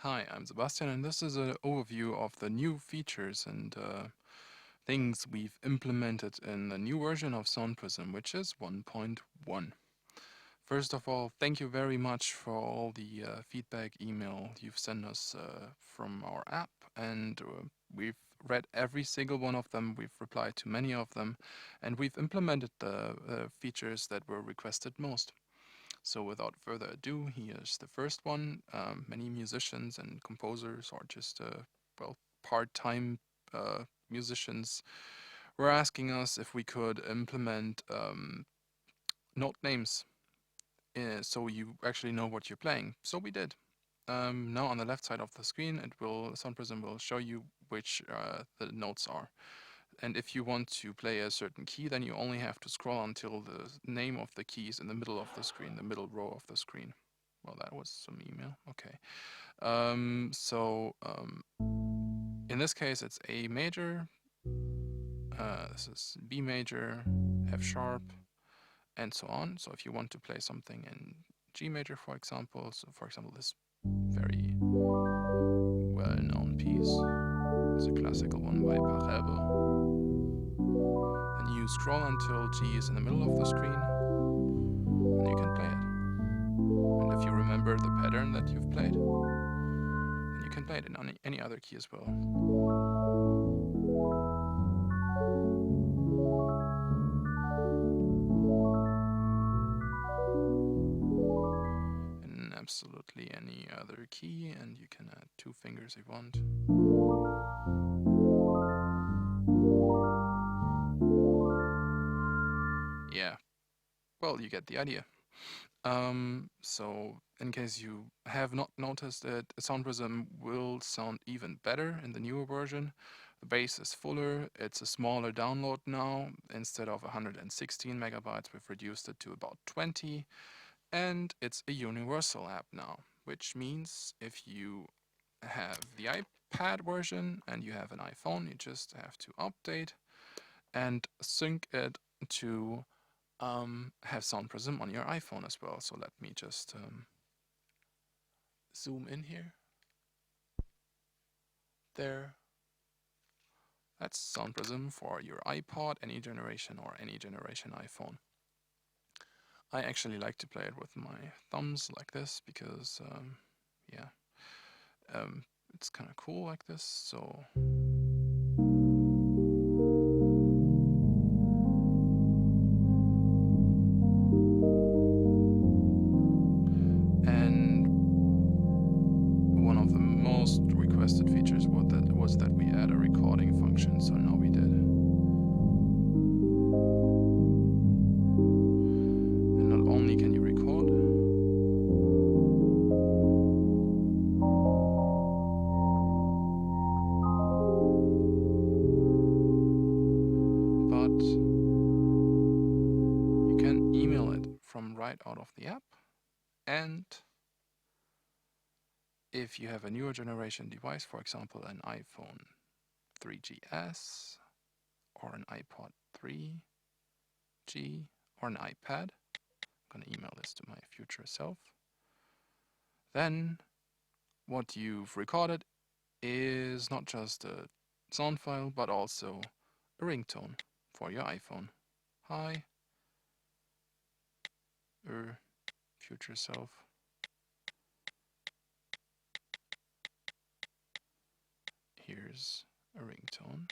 Hi, I'm Sebastian, and this is an overview of the new features and things we've implemented in the new version of SoundPrism, which is 1.1. First of all, thank you very much for all the feedback email you've sent us from our app, and we've read every single one of them, we've replied to many of them, and we've implemented the features that were requested most. So without further ado, here's the first one. Many musicians and composers, or just well, part-time musicians, were asking us if we could implement note names, so you actually know what you're playing. So we did. Now on the left side of the screen, SoundPrism will show you which the notes are. And if you want to play a certain key, then you only have to scroll until the name of the key is in the middle of the screen, the middle row of the screen. Well, that was some email. Okay. In this case, it's A major. This is B major, F sharp, and so on. So if you want to play something in G major, for example, so for example, this very well-known piece, it's a classical one by Bach. And you scroll until G is in the middle of the screen, and you can play it. And if you remember the pattern that you've played, then you can play it in any other key as well. In absolutely any other key, and you can add 2 fingers if you want. Yeah, well, you get the idea. So in case you have not noticed it, SoundPrism will sound even better in the newer version. The bass is fuller, it's a smaller download now. Instead of 116 megabytes, we've reduced it to about 20. And it's a universal app now, which means if you have the iPad version and you have an iPhone, you just have to update and sync it to have SoundPrism on your iPhone as well. So let me just zoom in here. There. That's SoundPrism for your iPod, any generation or any generation iPhone. I actually like to play it with my thumbs like this because, yeah, it's kind of cool like this. So. And one of the most requested features was that we add a recording function, so now we did. And not only can you record, but you can email it from right out of the app. And if you have a newer generation device, for example, an iPhone 3GS or an iPod 3G or an iPad, I'm going to email this to my future self, then what you've recorded is not just a sound file, but also a ringtone for your iPhone. Hi, future self. Here's a ringtone.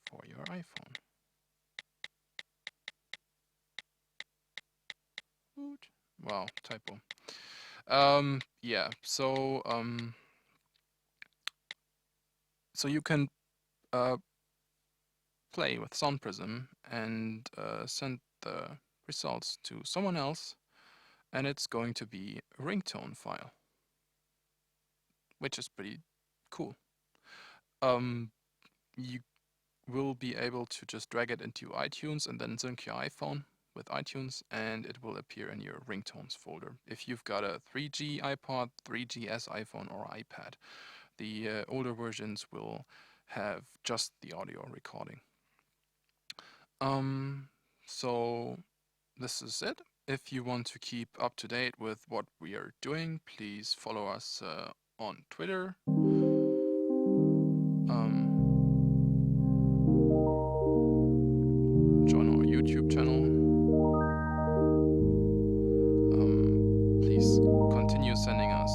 For your iPhone. Wow, typo. Yeah, so you can play with SoundPrism and send the results to someone else, and it's going to be a ringtone file, which is pretty cool. You will be able to just drag it into iTunes and then sync your iPhone with iTunes, and it will appear in your ringtones folder. If you've got a 3G iPod, 3GS iPhone, or iPad, the older versions will have just the audio recording. So this is it. If you want to keep up to date with what we are doing, please follow us on Twitter. Join our YouTube channel. Please continue sending us